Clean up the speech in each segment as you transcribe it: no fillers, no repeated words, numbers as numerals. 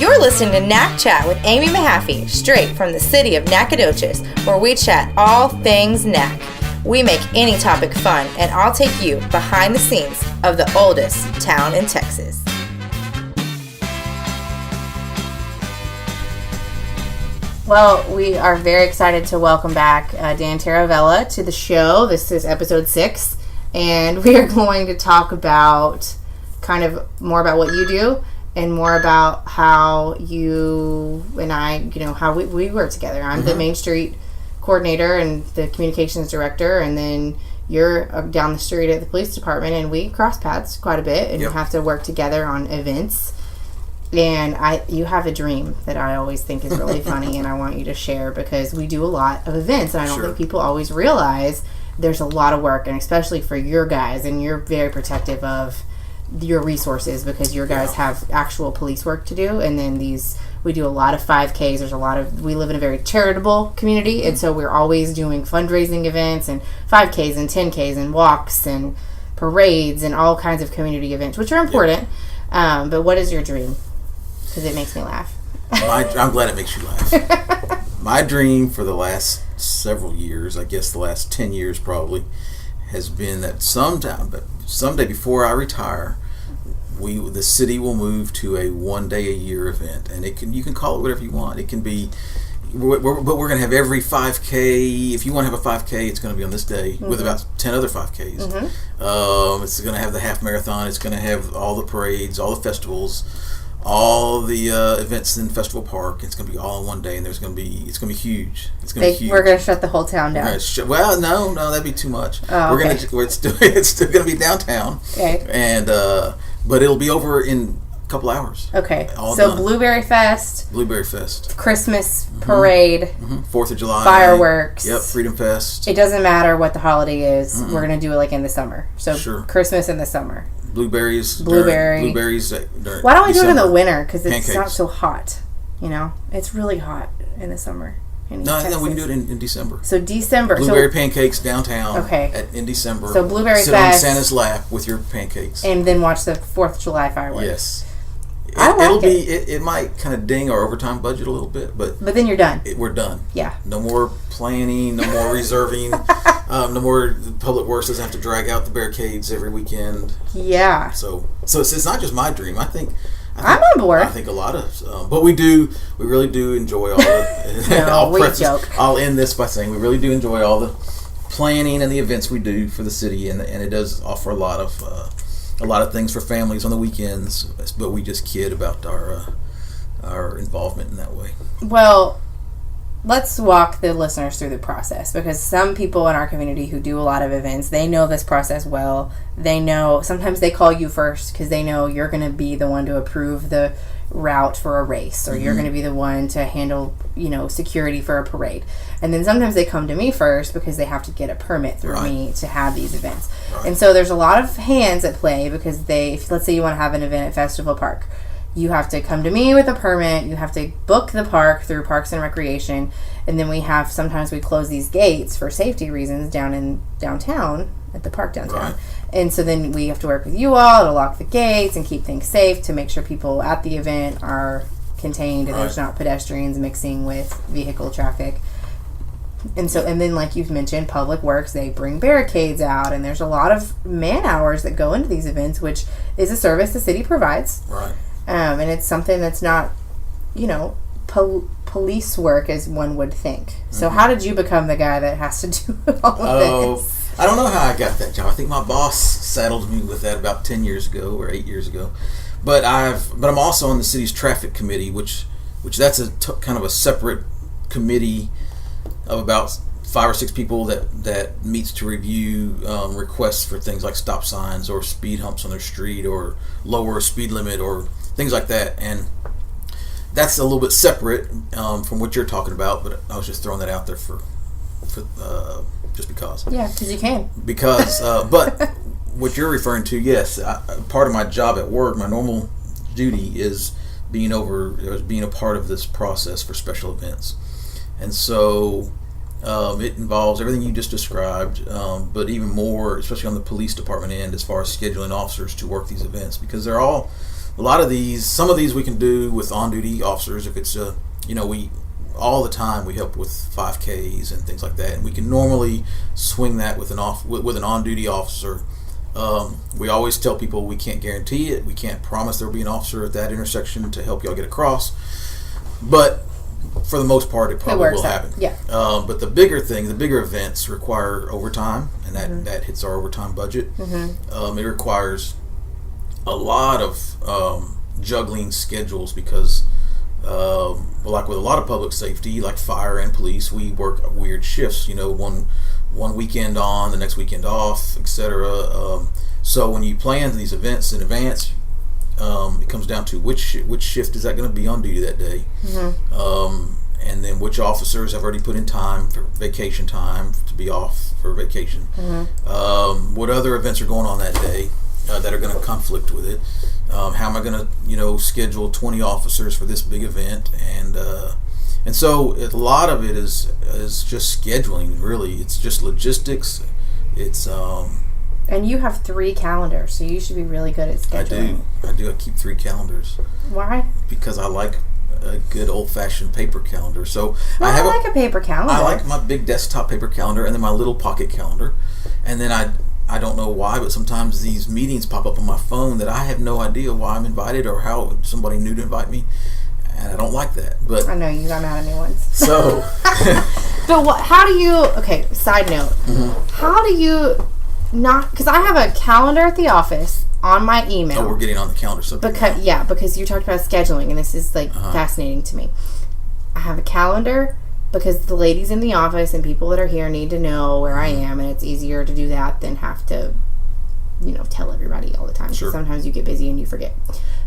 You're listening to NacChat with Amy Mahaffey, straight from the city of Nacogdoches, where we chat all things Nac. We make any topic fun, and I'll take you behind the scenes of the oldest town in Texas. Well, we are very excited to welcome back Dan Taravella to the show. This is episode 6, and we are going to talk about kind of more about what you do and more about how you and I, how we work together. I'm the Main Street coordinator and the communications director, and then you're down the street at the police department, and we cross paths quite a bit, and you have to work together on events. And you have a dream that I always think is really funny, and I want you to share, because we do a lot of events, and I don't think people always realize there's a lot of work, and especially for your guys, and you're very protective of your resources because your guys have actual police work to do. And then we do a lot of 5Ks. We live in a very charitable community, and so we're always doing fundraising events and 5Ks and 10Ks and walks and parades and all kinds of community events, which are important. But what is your dream? Because it makes me laugh. I'm glad it makes you laugh. My dream for the last several years, I guess the last 10 years probably, has been that someday before I retire, the city will move to a one-day-a-year event, and you can call it whatever you want. It can be, but we're going to have every 5K. If you want to have a 5K, it's going to be on this day with about 10 other 5Ks. It's going to have the half marathon. It's going to have all the parades, all the festivals, all the events in Festival Park. It's going to be all in one day, and it's going to be huge. It's going to be huge. We're going to shut the whole town down. Well, no, that'd be too much. Oh, okay. It's still going to be downtown. Okay. And but it'll be over in a couple hours. Okay. All so done. Blueberry Fest, Christmas parade, 4th of July, fireworks. Yep, Freedom Fest. It doesn't matter what the holiday is. We're going to do it like in the summer. So Christmas in the summer. Blueberries. Why don't we do it in the winter? Because it's not so hot. It's really hot in the summer. No, we can do it in December. So December. Blueberry pancakes downtown. Okay. In December. So Blueberry Sit Fest. on Santa's lap with your pancakes. And then watch the 4th of July fireworks. Yes. It might kind of ding our overtime budget a little bit, but then you're done. We're done. Yeah. No more planning, no more reserving, no more Public Works doesn't have to drag out the barricades every weekend. Yeah. So it's not just my dream. I think I'm on board. I think a lot of, but we really do enjoy all the. Joke. I'll end this by saying we really do enjoy all the planning and the events we do for the city, and it does offer a lot of things for families on the weekends. But we just kid about our involvement in that way. Well, let's walk the listeners through the process, because some people in our community who do a lot of events, they know this process well. They know sometimes they call you first because they know you're going to be the one to approve the route for a race, or you're going to be the one to handle security for a parade. And then sometimes they come to me first because they have to get a permit through me to have these events. And so there's a lot of hands at play, because if let's say you want to have an event at Festival Park, you have to come to me with a permit. You have to book the park through Parks and Recreation. And then sometimes we close these gates for safety reasons downtown, at the park downtown. Right. And so then we have to work with you all to lock the gates and keep things safe, to make sure people at the event are contained and there's not pedestrians mixing with vehicle traffic. And then, like you've mentioned, Public Works, they bring barricades out, and there's a lot of man hours that go into these events, which is a service the city provides. Right. And it's something that's not, police work as one would think. So how did you become the guy that has to do all of this? I don't know how I got that job. I think my boss saddled me with that about 10 years ago or 8 years ago. But I'm also on the city's traffic committee, which that's kind of a separate committee of about 5 or 6 people that meets to review requests for things like stop signs or speed humps on their street or lower speed limit or things like that. And that's a little bit separate from what you're talking about, but I was just throwing that out there for just because. Yeah, because you can. Because, but what you're referring to, yes, part of my job at work, my normal duty is being a part of this process for special events. And so it involves everything you just described, but even more, especially on the police department end, as far as scheduling officers to work these events, because they're all a lot of these, some of these we can do with on-duty officers. If it's we all the time we help with 5Ks and things like that, and we can normally swing that with an on-duty officer. We always tell people we can't guarantee it. We can't promise there will be an officer at that intersection to help y'all get across, but for the most part, it probably will happen. Yeah. But the bigger events require overtime, and that hits our overtime budget. Mm-hmm. It requires a lot of juggling schedules because, like with a lot of public safety, like fire and police, we work weird shifts. One weekend on, the next weekend off, etc. So when you plan these events in advance, it comes down to which shift is that going to be on duty that day, and then which officers have already put in time for vacation time to be off for vacation. What other events are going on that day that are going to conflict with it? How am I going to schedule 20 officers for this big event? And so a lot of it is just scheduling. Really, it's just logistics. It's and you have 3 calendars, so you should be really good at scheduling. I do. I keep 3 calendars. Why? Because I like a good old-fashioned paper calendar. So I like a paper calendar. I like my big desktop paper calendar, and then my little pocket calendar. And then I don't know why, but sometimes these meetings pop up on my phone that I have no idea why I'm invited or how somebody knew to invite me. And I don't like that. But I know you got mad at me once. So, but how do you? Okay. Side note. How do you not? Because I have a calendar at the office on my email. Oh, we're getting on the calendar subject. Because you talked about scheduling, and this is fascinating to me. I have a calendar because the ladies in the office and people that are here need to know where I am, and it's easier to do that than have to, tell everybody all the time. Sure. Sometimes you get busy and you forget.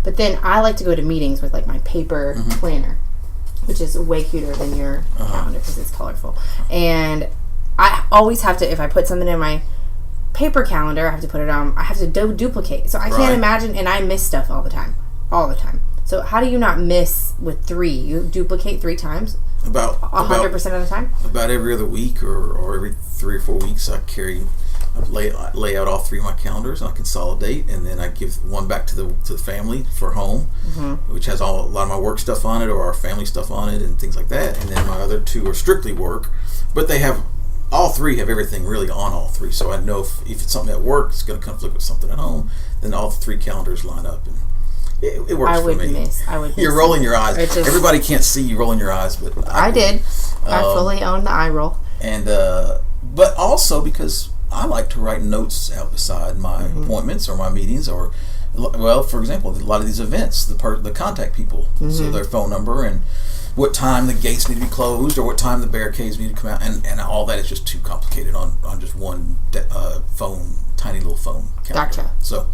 But then I like to go to meetings with my paper planner, which is way cuter than your calendar because it's colorful. And I always have to, if I put something in my paper calendar, I have to put it on, I have to duplicate. So I can't imagine, and I miss stuff all the time. So how do you not miss with 3? You duplicate 3 times? About 100% of the time? About every other week or every 3 or 4 weeks, I lay out all 3 of my calendars, and I consolidate, and then I give one back to the family for home, which has a lot of my work stuff on it or our family stuff on it and things like that. And then my other 2 are strictly work, but they have all 3 have everything really on all 3. So I know if it's something at work, it's going to conflict with something at home, then all 3 calendars line up, and it works for me. I would miss. You're rolling your eyes. Everybody can't see you rolling your eyes, but I did. I fully own the eye roll. And but also because I like to write notes out beside my appointments or my meetings, or, well, for example, a lot of these events, the contact people, so their phone number and what time the gates need to be closed or what time the barricades need to come out, and all that is just too complicated on just one tiny little phone calendar. Gotcha. So,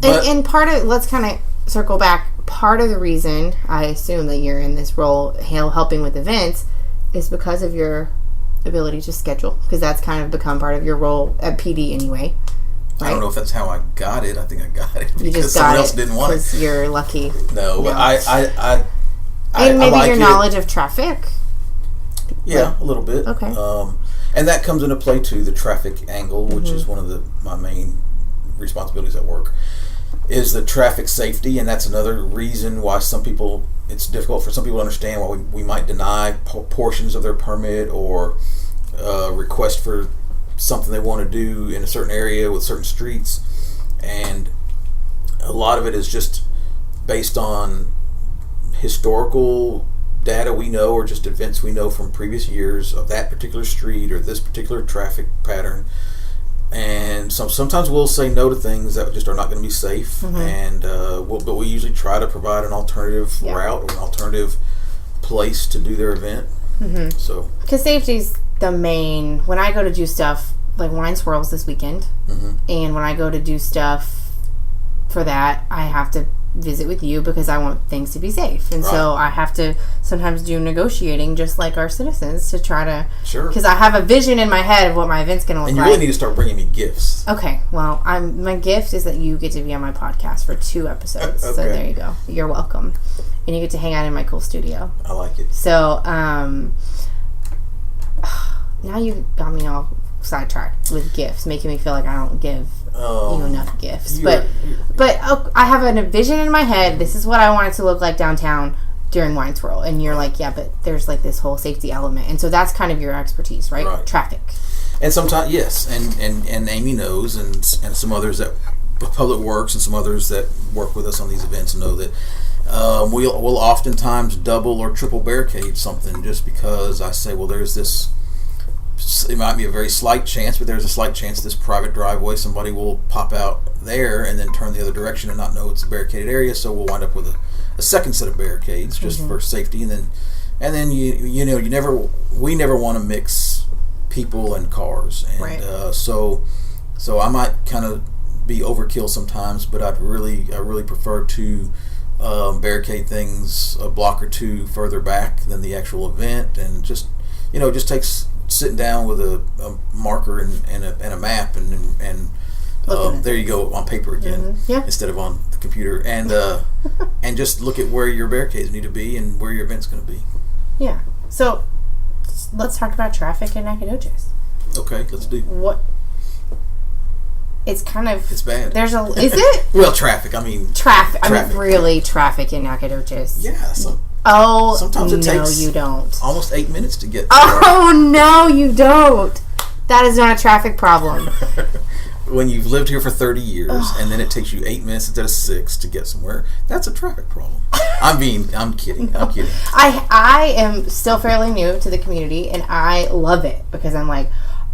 and part of, let's kind of circle back, part of the reason I assume that you're in this role helping with events is because of your ability to schedule, because that's kind of become part of your role at PD anyway. Right? I don't know if that's how I got it. I think I got it because someone else didn't want it. Because you're lucky. No, but and maybe your knowledge of traffic. Yeah, a little bit. Okay. And that comes into play too, the traffic angle, which is one of my main responsibilities at work, is the traffic safety, and that's another reason why it's difficult for some people to understand why we might deny portions of their permit or request for something they want to do in a certain area with certain streets. And a lot of it is just based on historical data we know or just events we know from previous years of that particular street or this particular traffic pattern. And sometimes we'll say no to things that just are not going to be safe, and but we usually try to provide an alternative route or an alternative place to do their event. So, because safety's the main. When I go to do stuff like Wine Swirls this weekend, and when I go to do stuff for that, I have to visit with you because I want things to be safe, and so I have to sometimes do negotiating just like our citizens to try to because I have a vision in my head of what my event's going to look like. And you really need to start bringing me gifts. Okay, well, my gift is that you get to be on my podcast for 2 episodes. Okay. So there you go. You're welcome, and you get to hang out in my cool studio. I like it. So now you got me all sidetracked with gifts, making me feel like I don't give you enough gifts. But I have a vision in my head. This is what I want it to look like downtown during Wine Swirl. And you're like, yeah, but there's like this whole safety element. And so that's kind of your expertise, right? Traffic. And sometimes, yes. And Amy knows, and some others that Public Works and some others that work with us on these events know that we'll oftentimes double or triple barricade something just because I say, well, there's this, it might be a very slight chance, but there's a slight chance this private driveway, somebody will pop out there and then turn the other direction and not know it's a barricaded area, so we'll wind up with a second set of barricades just for safety, and then we never want to mix people and cars, and so I might kind of be overkill sometimes, but I really prefer to barricade things a block or two further back than the actual event, and just takes sitting down with a marker and a map and there you go on paper again instead of on the computer, and and just look at where your barricades need to be and where your event's going to be. Yeah. So let's talk about traffic in Nacogdoches. Okay, let's do. What? It's bad. Is it? Well, traffic. I mean, really traffic in Nacogdoches. Yeah. Sometimes it takes. No, you don't. Almost 8 minutes to get. Oh no, you don't. That is not a traffic problem. When you've lived here for 30 years and then it takes you 8 minutes instead of 6 to get somewhere, that's a traffic problem. I'm kidding. No. I'm kidding. I am still fairly new to the community, and I love it because I'm like,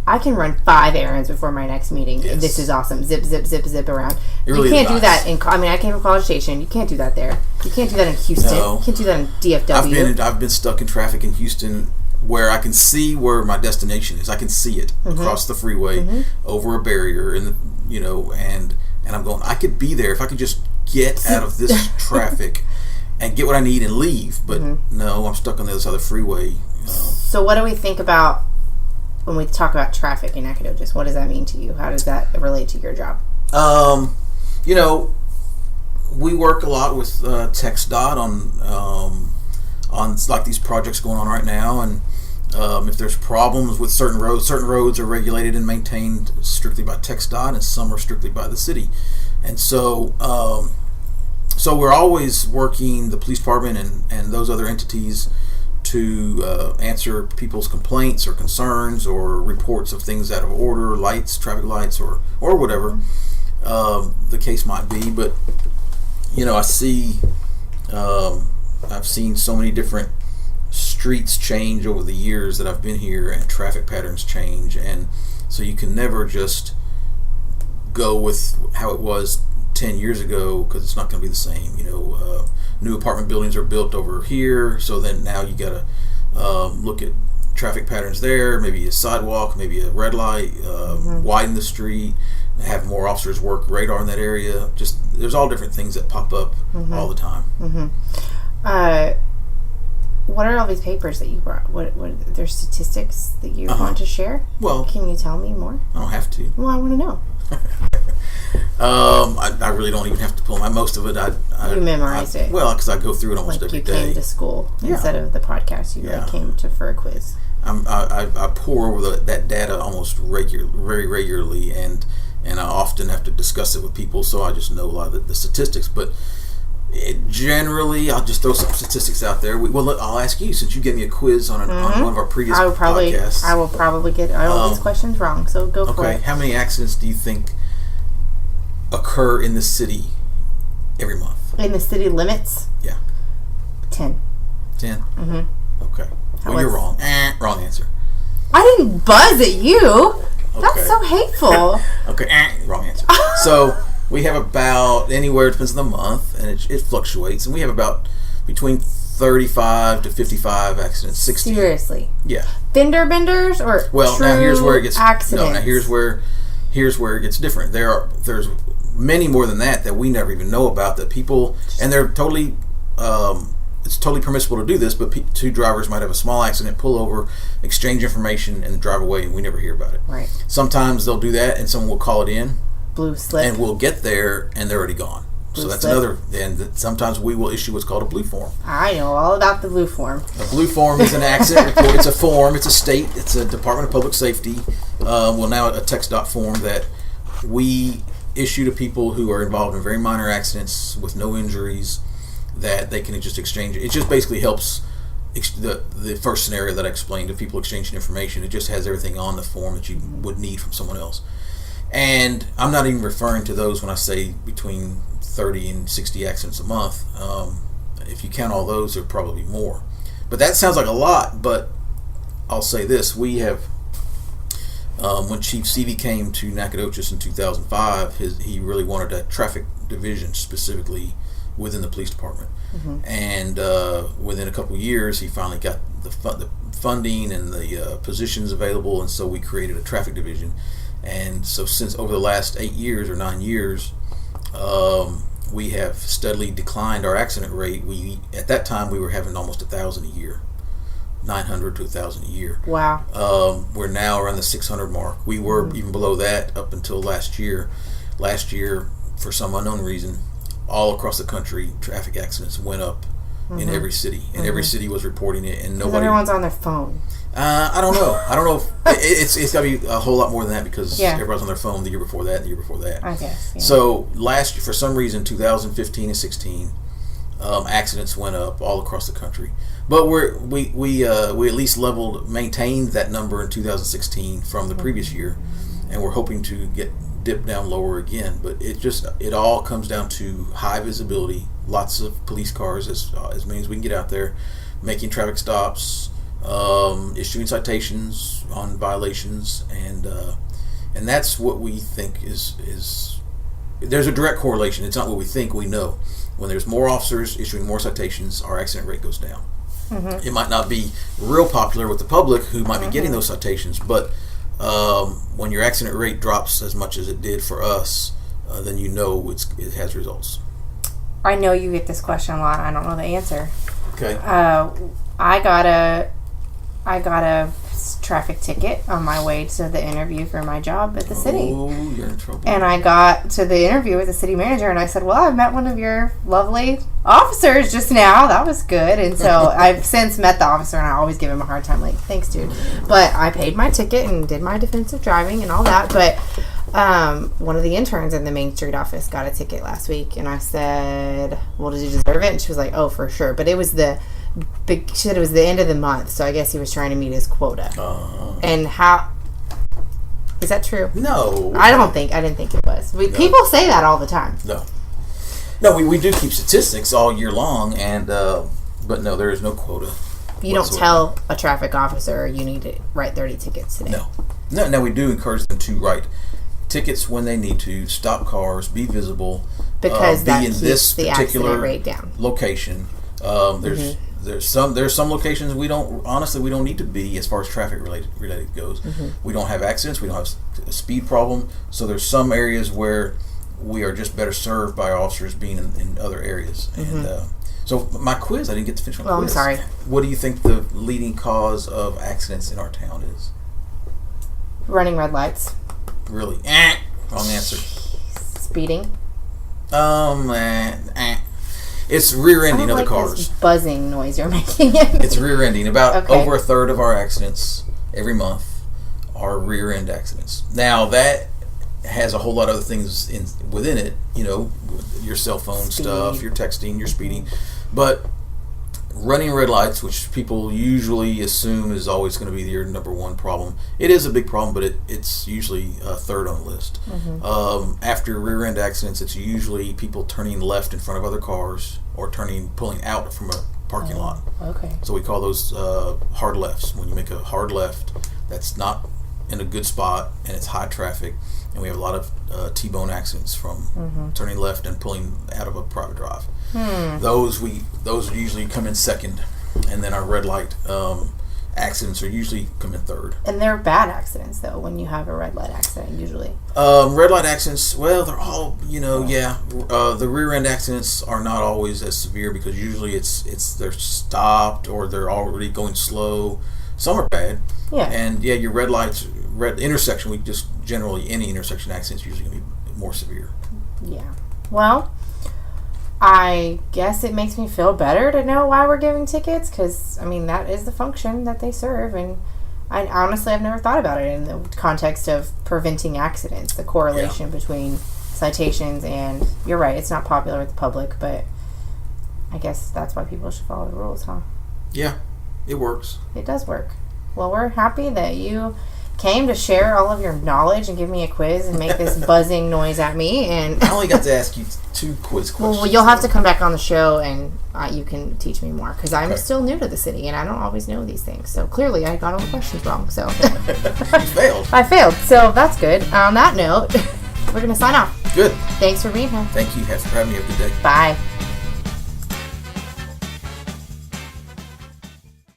I can run 5 errands before my next meeting. Yes. This is awesome. Zip, zip, zip, zip around. You can't do that in. I came from College Station. You can't do that there. You can't do that in Houston. No. You can't do that in DFW. I've been stuck in traffic in Houston where I can see where my destination is. I can see it across the freeway over a barrier, and I'm going, I could be there if I could just get out of this traffic and get what I need and leave. But no, I'm stuck on the other side of the freeway. So what do we think about when we talk about traffic in Nacogdoches? What does that mean to you? How does that relate to your job? We work a lot with TxDOT on like these projects going on right now, and if there's problems with certain roads are regulated and maintained strictly by TxDOT, and some are strictly by the city. And so we're always working the police department and those other entities to answer people's complaints or concerns or reports of things out of order, lights, traffic lights, or whatever the case might be. But I see, I've seen so many different streets change over the years that I've been here, and traffic patterns change, and so you can never just go with how it was 10 years ago, because it's not going to be the same. New apartment buildings are built over here, so then now you got to look at traffic patterns there, maybe a sidewalk, maybe a red light, widen the street, have more officers work radar in that area. Just there's all different things that pop up all the time. What are all these papers that you brought? What there's statistics that you want to share? Well, can you tell me more? I don't have to. Well, I want to know. I really don't even have to pull most of it. You memorized it. Well, because I go through it almost every day. You came to school instead of the podcast. You came for a quiz. I pour over that data almost very regularly, and I often have to discuss it with people, so I just know a lot of the statistics. But generally, I'll just throw some statistics out there. I'll ask you, since you gave me a quiz on one of our previous podcasts. I will probably get all these questions wrong, so go for it. Okay, how many accidents do you think occur in the city every month? In the city limits? Yeah. 10. 10? Okay. Well, you're wrong. Wrong answer. I didn't buzz at you. That's so hateful. Okay. Wrong answer. So we have about anywhere, depends on the month, and it fluctuates, and we have about between 35 to 55 accidents. 60. Seriously? Yeah. Fender benders or now here's where it gets accidents? No, now here's where it gets different. There's many more than that we never even know about, that people, and they're totally it's totally permissible to do this, but two drivers might have a small accident, pull over, exchange information, and drive away, and we never hear about it. Right. Sometimes they'll do that, and someone will call it in. Blue slip. And we'll get there, and they're already gone. So that's another. And sometimes we will issue what's called a blue form. I know all about the blue form. A blue form is an accident report. It's a form. It's a state. It's a Department of Public Safety well, now a text dot form that we issue to people who are involved in very minor accidents with no injuries, that they can just exchange. It just basically helps the first scenario that I explained of people exchanging information. It just has everything on the form that you would need from someone else. And I'm not even referring to those when I say between 30 and 60 accidents a month. If you count all those, there are probably more. But that sounds like a lot, but I'll say this. We have, when Chief Seavey came to Nacogdoches in 2005, he really wanted a traffic division specifically within the police department. And within a couple of years, he finally got the funding and the positions available, and so we created a traffic division. And so since over the last 8 years or 9 years, we have steadily declined our accident rate. At that time, we were having almost 1,000 a year, 900 to 1,000 a year. Wow. We're now around the 600 mark. We were even below that up until last year. Last year, for some unknown reason, all across the country, traffic accidents went up in every city, and every city was reporting it, and nobody. Everyone's on their phone. I don't know. I don't know. It's got to be a whole lot more than that, because everybody's on their phone the year before that, and the year before that. I guess. Yeah. So last year, for some reason, 2015 and 16, accidents went up all across the country. But we at least maintained that number in 2016 from the previous year, and we're hoping to dip down lower again. But it all comes down to high visibility, lots of police cars, as many as we can get out there, making traffic stops, issuing citations on violations, and that's what we think is there's a direct correlation. It's not what we think, we know. When there's more officers issuing more citations, our accident rate goes down. It might not be real popular with the public who might be getting those citations, but when your accident rate drops as much as it did for us, then you know it has results. I know you get this question a lot. I don't know the answer. Okay. I got a traffic ticket on my way to the interview for my job at the city. Oh, you're in trouble. And I got to the interview with the city manager, and I said, well, I met one of your lovely officers just now. That was good. And so I've since met the officer, and I always give him a hard time, like, thanks, dude. But I paid my ticket and did my defensive driving and all that. But one of the interns in the Main Street office got a ticket last week, and I said, well, did you deserve it? And she was like, oh, for sure. But she said it was the end of the month, so I guess he was trying to meet his quota. And how is that true? No, I didn't think it was. People say that all the time. No, we do keep statistics all year long, and but no, there is no quota. You don't tell a traffic officer you need to write 30 tickets today. No, we do encourage them to write tickets when they need to, stop cars, be visible, because that be in keeps this the particular accident rate down. Location. There's some locations we don't need to be as far as traffic related goes. We don't have accidents, we don't have a speed problem, so there's some areas where we are just better served by officers being in other areas. And so my quiz, I didn't get to finish my quiz. I'm sorry. What do you think the leading cause of accidents in our town is? Running red lights. Really? Wrong answer. Speeding. It's rear-ending other cars. This buzzing noise you're making. It's rear-ending. Over a third of our accidents every month are rear-end accidents. Now that has a whole lot of other things within it. You know, your cell phone stuff, your texting, your speeding, but running red lights, which people usually assume is always going to be your number one problem. It is a big problem, but it's usually third on the list. After rear-end accidents, it's usually people turning left in front of other cars or pulling out from a parking lot. Okay. So we call those hard lefts. When you make a hard left, that's not in a good spot and it's high traffic, and we have a lot of T-bone accidents from turning left and pulling out of a private drive. Those usually come in second, and then our red light accidents are usually come in third. And they're bad accidents, though, when you have a red light accident, usually. Red light accidents, well, they're all, the rear end accidents are not always as severe because usually it's they're stopped or they're already going slow. Some are bad. Yeah. And your red intersection, we just generally any intersection accident is usually going to be more severe. Yeah. Well, I guess it makes me feel better to know why we're giving tickets because, I mean, that is the function that they serve. And I honestly, I've never thought about it in the context of preventing accidents, the correlation between citations and, you're right, it's not popular with the public, but I guess that's why people should follow the rules, huh? Yeah, it works. It does work. Well, we're happy that you came to share all of your knowledge and give me a quiz and make this buzzing noise at me. And I only got to ask you 2 quiz questions. Well, you'll have to come back on the show and you can teach me more, because I'm still new to the city and I don't always know these things. So clearly I got all the questions wrong. So You failed. I failed. So that's good. On that note, we're going to sign off. Good. Thanks for being here. Thank you. Thanks for having me. Have a good day. Bye.